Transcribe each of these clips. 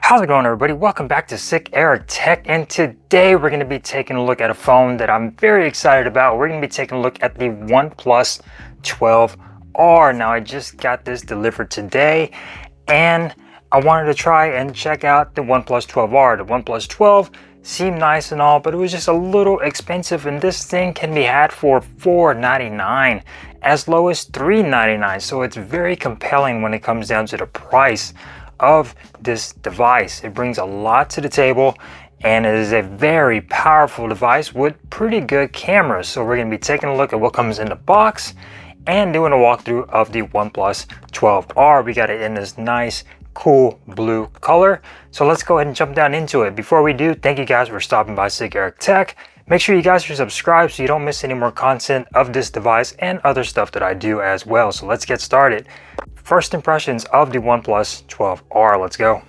How's it going, everybody? Welcome back to Sick Eric Tech, and today we're going to be taking a look at a phone that I'm very excited about. We're going to be taking a look at the OnePlus 12R. Now, I just got this delivered today, and I wanted to try and check out the OnePlus 12R. The OnePlus 12 seemed nice and all, but it was just a little expensive, and this thing can be had for $499, as low as $399. So it's very compelling when it comes down to the price of this device. It brings a lot to the table, and it is a very powerful device with pretty good cameras. So we're going to be taking a look at what comes in the box and doing a walkthrough of the OnePlus 12R. We got it in this nice cool blue color, so let's go ahead and jump down into it. Before we do, thank you guys for stopping by Sick Eric Tech. Make sure you guys are subscribed so you don't miss any more content of this device and other stuff that I do as well. So let's get started. First impressions of the OnePlus 12R. Let's go.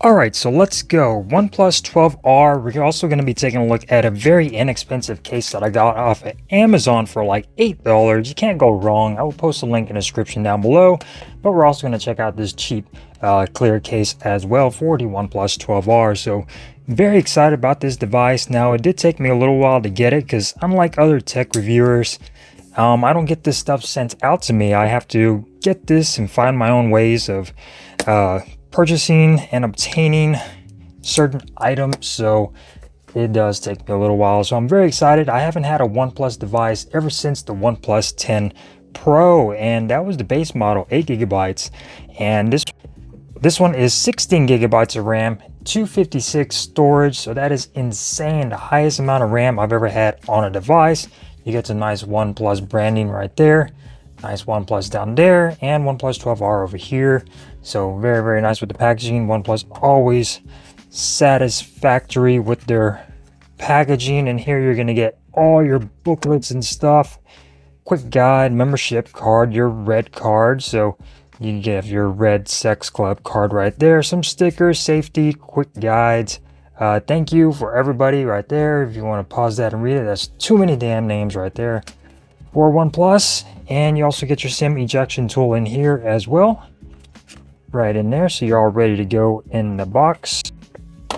Alright, so let's go. OnePlus 12R. We're also going to be taking a look at a very inexpensive case that I got off of Amazon for like $8. You can't go wrong. I will post a link in the description down below. But we're also going to check out this cheap clear case as well for the OnePlus 12R. So very excited about this device. Now, it did take me a little while to get it because unlike other tech reviewers, I don't get this stuff sent out to me. I have to get this and find my own ways of purchasing and obtaining certain items. So it does take me a little while. So I'm very excited. I haven't had a OnePlus device ever since the OnePlus 10 Pro, and that was the base model, 8 gigabytes. And this one is 16 gigabytes of RAM, 256 storage. So that is insane. The highest amount of RAM I've ever had on a device. You get some nice OnePlus branding right there. Nice OnePlus down there, and OnePlus 12R over here. So very, very nice with the packaging. OnePlus always satisfactory with their packaging. And here you're going to get all your booklets and stuff. Quick guide, membership card, your red card. So you get your red sex club card right there. Some stickers, safety, quick guides. Thank you for everybody right there. If you want to pause that and read it, that's too many damn names right there for OnePlus. And you also get your SIM ejection tool in here as well, right in there. So you're all ready to go in the box.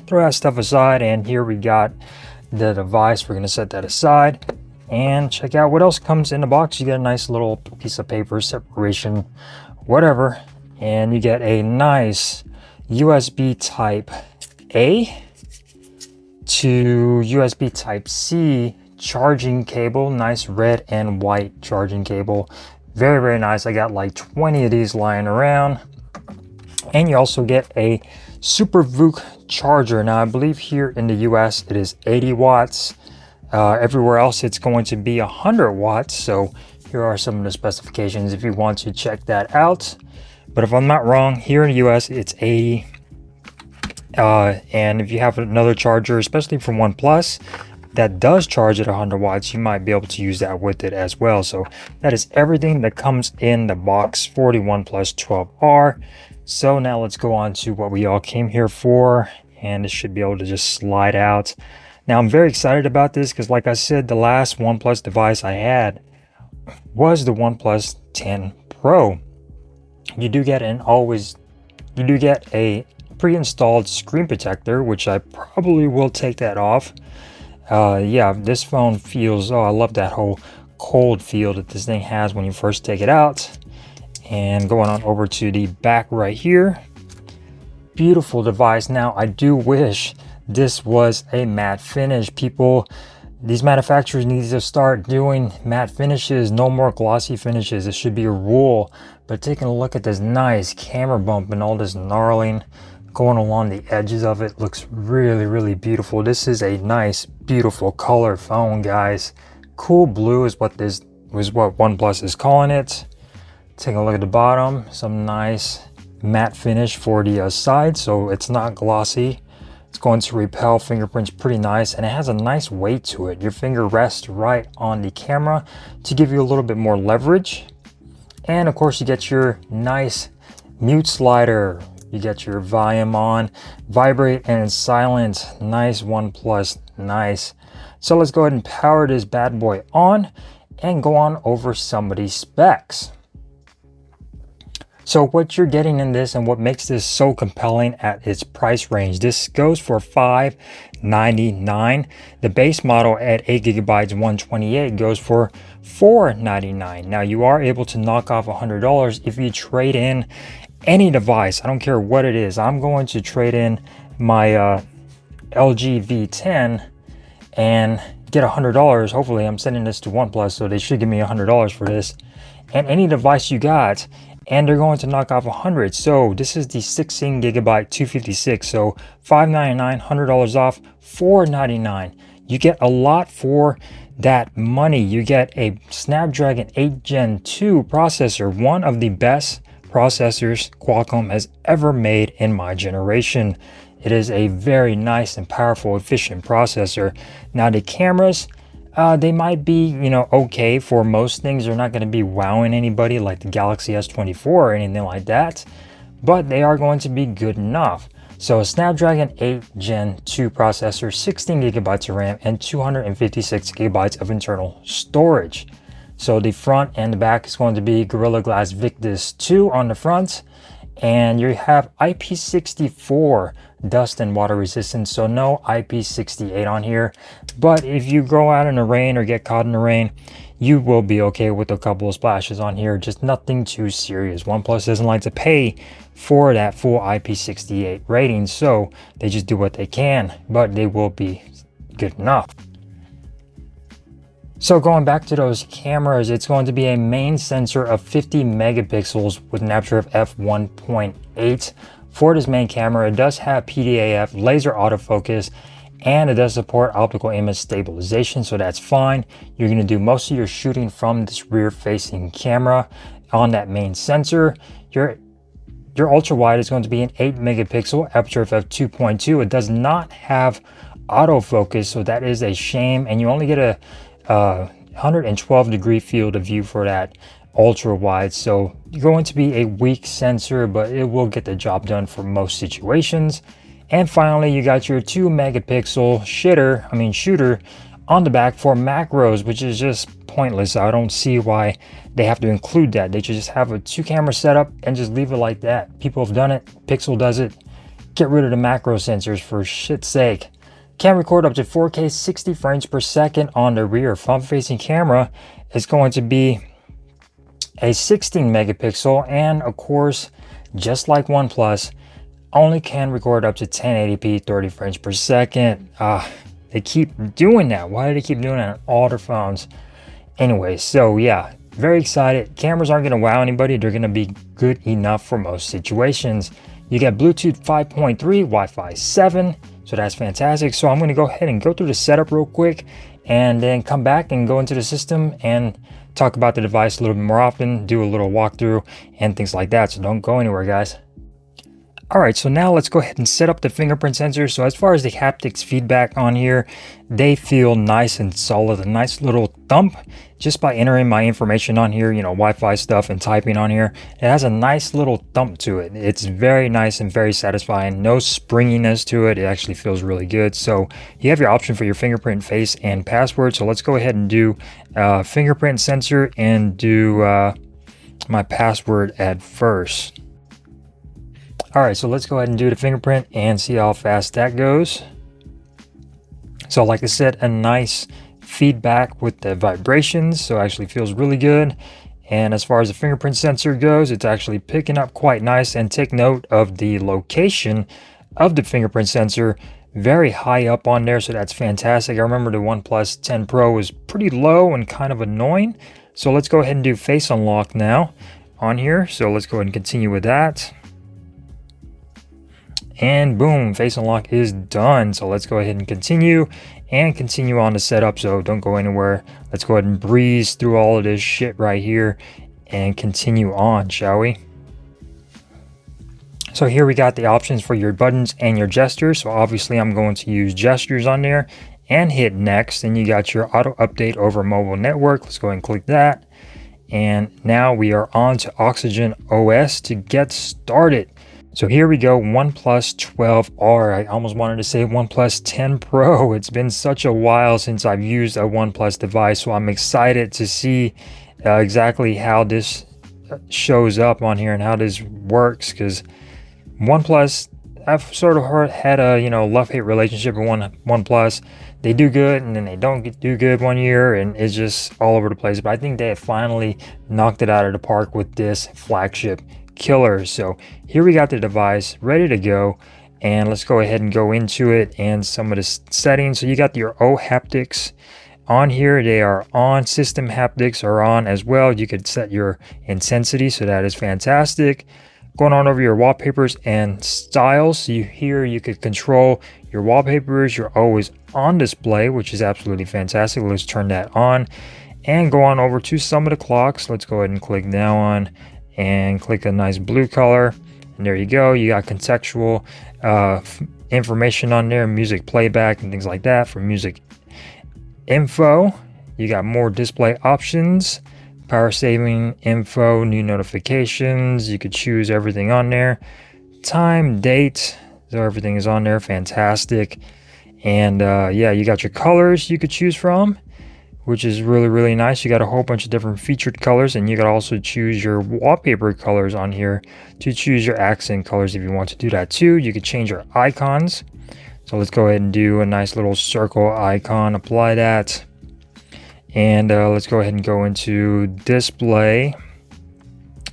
Throw that stuff aside, and here we got the device. We're going to set that aside and check out what else comes in the box. You get a nice little piece of paper, separation, whatever, and you get a nice USB type A to USB type C charging cable. Nice red and white charging cable. Very, very nice. I got like 20 of these lying around. And you also get a Super VOOC charger. Now, I believe here in the US it is 80 watts. Everywhere else it's going to be 100 watts. So here are some of the specifications if you want to check that out. But if I'm not wrong, here in the US it's 80. And if you have another charger, especially from OnePlus, that does charge at 100 watts, you might be able to use that with it as well. So that is everything that comes in the box for the OnePlus 12R. So now let's go on to what we all came here for, and it should be able to just slide out. Now, I'm very excited about this because, like I said, the last OnePlus device I had was the OnePlus 10 Pro. You do get a pre-installed screen protector, which I probably will take that off. Yeah, this phone feels, oh, I love that whole cold feel that this thing has when you first take it out. And going on over to the back right here, beautiful device. Now, I do wish this was a matte finish. People, these manufacturers need to start doing matte finishes, no more glossy finishes. It should be a rule. But taking a look at this nice camera bump and all this gnarling going along the edges of it, looks really, really beautiful. This is a nice, beautiful color phone, guys. Cool blue is what OnePlus is calling it. Take a look at the bottom, some nice matte finish for the side, so it's not glossy. It's going to repel fingerprints pretty nice, and it has a nice weight to it. Your finger rests right on the camera to give you a little bit more leverage. And of course, you get your nice mute slider. You get your volume on, vibrate, and silent. Nice OnePlus, nice. So let's go ahead and power this bad boy on and go on over some of these specs. So what you're getting in this and what makes this so compelling at its price range, this goes for $599. The base model at 8 gigabytes 128 goes for $499. Now you are able to knock off $100 if you trade in any device. I don't care what it is. I'm going to trade in my LG V10 and get $100. Hopefully I'm sending this to OnePlus, so they should give me $100 for this. And any device you got, and they're going to knock off 100. So this is the 16 gigabyte 256. So $599, $100 off, $499. You get a lot for that money. You get a Snapdragon 8 Gen 2 processor, one of the best processors Qualcomm has ever made in my generation. It is a very nice and powerful, efficient processor. Now the cameras, they might be, you know, okay for most things. They're not going to be wowing anybody like the Galaxy S24 or anything like that, but they are going to be good enough. So a Snapdragon 8 Gen 2 processor, 16 gigabytes of RAM, and 256 gigabytes of internal storage. So the front and the back is going to be Gorilla Glass Victus 2 on the front, and you have IP64 dust and water resistance, so no IP68 on here. But if you go out in the rain or get caught in the rain, you will be okay with a couple of splashes on here, just nothing too serious. OnePlus doesn't like to pay for that full IP68 rating, so they just do what they can, but they will be good enough. So going back to those cameras, it's going to be a main sensor of 50 megapixels with an aperture of f1.8. For this main camera, it does have PDAF, laser autofocus, and it does support optical image stabilization, so that's fine. You're going to do most of your shooting from this rear-facing camera on that main sensor. Your ultra wide is going to be an 8 megapixel aperture of f2.2. It does not have autofocus, so that is a shame, and you only get a 112 degree field of view for that ultra wide, so you're going to be a weak sensor, but it will get the job done for most situations. And finally, you got your 2 megapixel shooter on the back for macros, which is just pointless. I don't see why they have to include that. They should just have a 2 camera setup and just leave it like that. People have done it. Pixel does it. Get rid of the macro sensors for shit's sake. Can record up to 4K 60 frames per second on the rear front-facing camera. It's going to be a 16 megapixel, and of course, just like OnePlus, only can record up to 1080p 30 frames per second. They keep doing that. Why do they keep doing that on all their phones? Anyway, so yeah, very excited. Cameras aren't going to wow anybody. They're going to be good enough for most situations. You get Bluetooth 5.3, Wi-Fi 7. So that's fantastic. So I'm going to go ahead and go through the setup real quick and then come back and go into the system and talk about the device a little bit more often, do a little walkthrough and things like that. So don't go anywhere, guys. All right, so now let's go ahead and set up the fingerprint sensor. So as far as the haptics feedback on here, they feel nice and solid, a nice little thump just by entering my information on here, you know, Wi-Fi stuff and typing on here. It has a nice little thump to it. It's very nice and very satisfying. No springiness to it. It actually feels really good. So you have your option for your fingerprint, face, and password. So let's go ahead and do fingerprint sensor and do my password at first. All right, so let's go ahead and do the fingerprint and see how fast that goes. So like I said, a nice feedback with the vibrations, so it actually feels really good. And as far as the fingerprint sensor goes, it's actually picking up quite nice. And take note of the location of the fingerprint sensor, very high up on there, so that's fantastic. I remember the OnePlus 10 Pro was pretty low and kind of annoying. So let's go ahead and do face unlock now on here. So let's go ahead and continue with that. And boom, face unlock is done. So let's go ahead and continue on the setup. So don't go anywhere. Let's go ahead and breeze through all of this shit right here and continue on, shall we? So here we got the options for your buttons and your gestures. So obviously I'm going to use gestures on there and hit next. And you got your auto update over mobile network. Let's go ahead and click that. And now we are on to Oxygen OS to get started. So here we go, OnePlus 12R. I almost wanted to say OnePlus 10 Pro. It's been such a while since I've used a OnePlus device, so I'm excited to see exactly how this shows up on here and how this works, because OnePlus, I've sort of had a love-hate relationship with OnePlus. They do good and then they don't do good one year, and it's just all over the place. But I think they have finally knocked it out of the park with this flagship killer. So here we got the device ready to go, and let's go ahead and go into it and some of the settings. So you got your O haptics on here. They are on. System haptics are on as well. You could set your intensity, so that is fantastic. Going on over your wallpapers and styles, so you could control your wallpapers. You're always on display, which is absolutely fantastic. Let's turn that on and go on over to some of the clocks. Let's go ahead and click now on and click a nice blue color, and there you go. You got contextual information on there, music playback and things like that. For music info, you got more display options, power saving info, new notifications. You could choose everything on there. Time, date, so everything is on there. Fantastic. And yeah, you got your colors you could choose from, which is really nice. You got a whole bunch of different featured colors, and you could also choose your wallpaper colors on here to choose your accent colors if you want to do that too. You could change your icons. So let's go ahead and do a nice little circle icon, apply that. And let's go ahead and go into display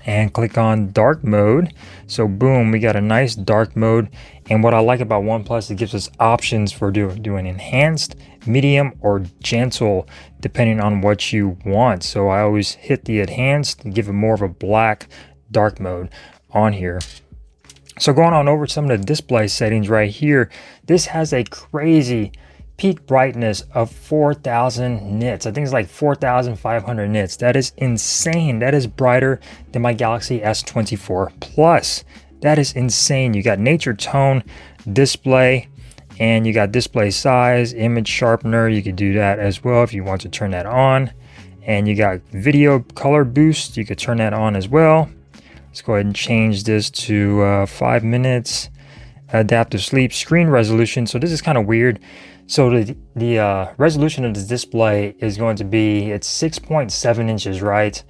and click on dark mode. So boom, we got a nice dark mode. And what I like about OnePlus, it gives us options for doing enhanced, medium, or gentle, depending on what you want. So I always hit the enhanced and give it more of a black dark mode on here. So going on over some of the display settings right here, this has a crazy peak brightness of 4,000 nits. I think it's like 4,500 nits. That is insane. That is brighter than my Galaxy S24 Plus. That is insane. You got nature tone display, and you got display size, image sharpener. You could do that as well if you want to turn that on. And you got video color boost. You could turn that on as well. Let's go ahead and change this to 5 minutes. Adaptive sleep, screen resolution. So this is kind of weird. So the resolution of this display is going to be, it's 6.7 inches, right?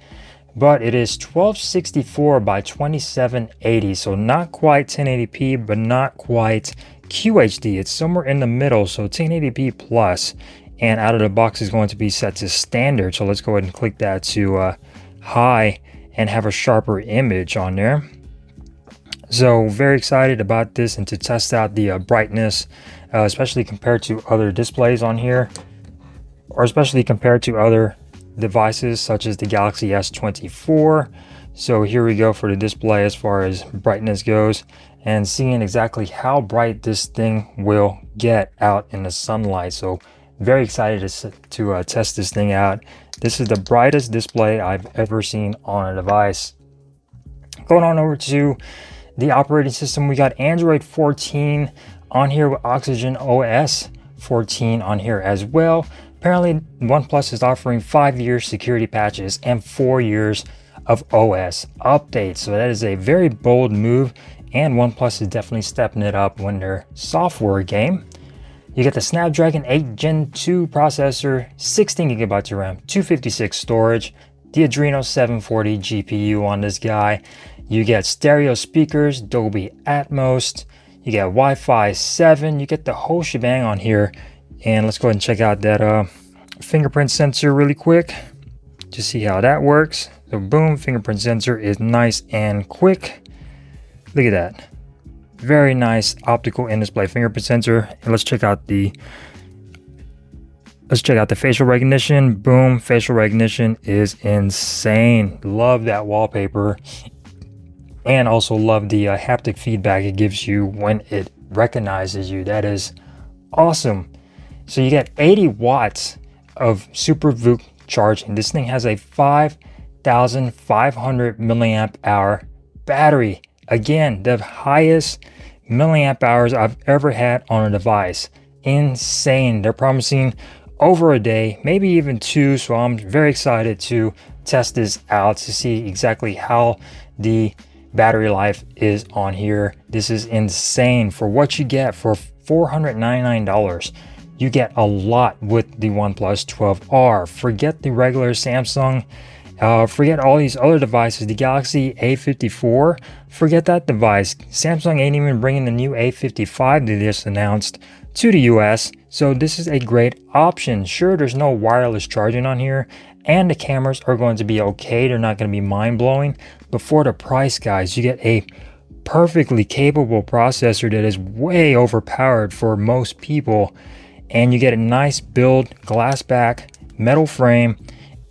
But it is 1264 by 2780. So not quite 1080p, but not quite QHD. It's somewhere in the middle. So 1080p plus, and out of the box is going to be set to standard. So let's go ahead and click that to high and have a sharper image on there. So very excited about this and to test out the brightness, especially compared to other displays on here, or especially compared to other devices such as the Galaxy S24. So here we go for the display as far as brightness goes, and seeing exactly how bright this thing will get out in the sunlight. So very excited to test this thing out. This is the brightest display I've ever seen on a device. Going on over to the operating system, we got Android 14 on here with Oxygen OS 14 on here as well. Apparently OnePlus is offering 5-year security patches and 4 years of OS updates. So that is a very bold move, and OnePlus is definitely stepping it up when their software game. You get the Snapdragon 8 Gen 2 processor, 16 gigabytes of RAM, 256 storage, the Adreno 740 GPU on this guy. You get stereo speakers, Dolby Atmos, you get Wi-Fi 7, you get the whole shebang on here. And let's go ahead and check out that fingerprint sensor really quick to see how that works. So boom, fingerprint sensor is nice and quick. Look at that. Very nice optical in-display fingerprint sensor. And let's check out the facial recognition. Boom, facial recognition is insane. Love that wallpaper. And also love the haptic feedback it gives you when it recognizes you. That is awesome. So you get 80 watts of Super VOOC charging. This thing has a 5,500 milliamp hour battery. Again, the highest milliamp hours I've ever had on a device. Insane. They're promising over a day, maybe even 2. So I'm very excited to test this out to see exactly how the battery life is on here. This is insane for what you get for $499. You get a lot with the OnePlus 12R. Forget the regular Samsung Forget all these other devices. The Galaxy A54, forget that device. Samsung ain't even bringing the new A55 they just announced to the US, so this is a great option. Sure, there's no wireless charging on here, and the cameras are going to be okay. They're not going to be mind-blowing, but for the price, guys, you get a perfectly capable processor that is way overpowered for most people, and you get a nice build, glass back, metal frame,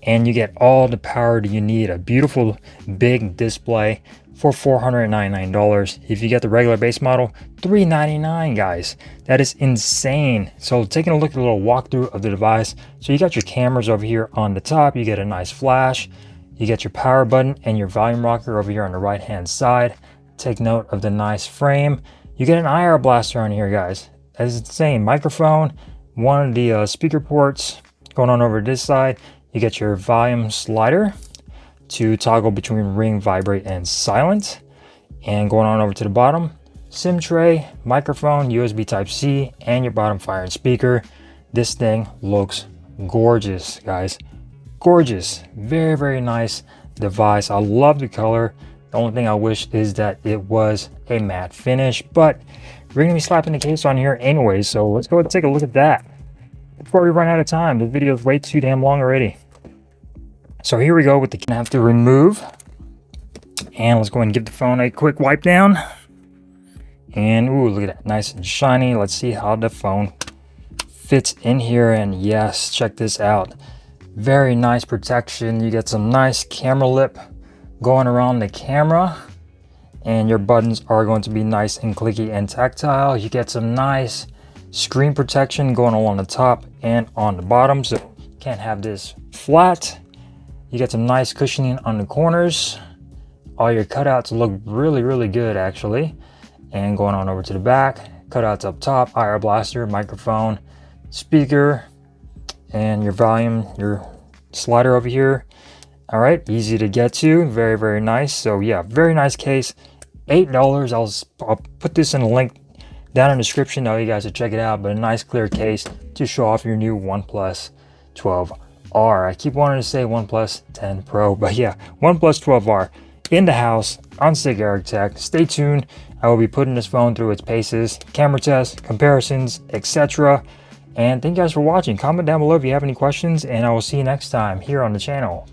and you get all the power that you need. A beautiful big display for $499. If you get the regular base model, $399, guys. That is insane. So taking a look at a little walkthrough of the device. So you got your cameras over here on the top. You get a nice flash. You get your power button and your volume rocker over here on the right hand side. Take note of the nice frame. You get an IR blaster on here, guys. That is insane. Microphone, one of the speaker ports. Going on over this side, you get your volume slider to toggle between ring, vibrate, and silent. And going on over to the bottom, SIM tray, microphone, USB Type-C, and your bottom firing speaker. This thing looks gorgeous, guys. Gorgeous. Very, very nice device. I love the color. The only thing I wish is that it was a matte finish, but we're gonna be slapping the case on here anyway, so let's go ahead and take a look at that before we run out of time. The video is way too damn long already. So here we go with the I have to remove, and let's go ahead and give the phone a quick wipe down. And ooh, look at that, nice and shiny. Let's see how the phone fits in here. And yes, check this out, very nice protection. You get some nice camera lip going around the camera, and your buttons are going to be nice and clicky and tactile. You get some nice screen protection going along the top and on the bottom, so you can't have this flat. You get some nice cushioning on the corners. All your cutouts look really, really good actually. And going on over to the back, cutouts up top, IR blaster, microphone, speaker, and your volume, your slider over here. All right, easy to get to, very, very nice. So yeah, very nice case, $8. I'll put this in a link down in the description. Now you guys to check it out, but a nice clear case to show off your new OnePlus 12R. I keep wanting to say OnePlus 10 Pro, but yeah, OnePlus 12R in the house on Sick Eric Tech. Stay tuned. I will be putting this phone through its paces, camera tests, comparisons, etc. And thank you guys for watching. Comment down below if you have any questions, and I will see you next time here on the channel.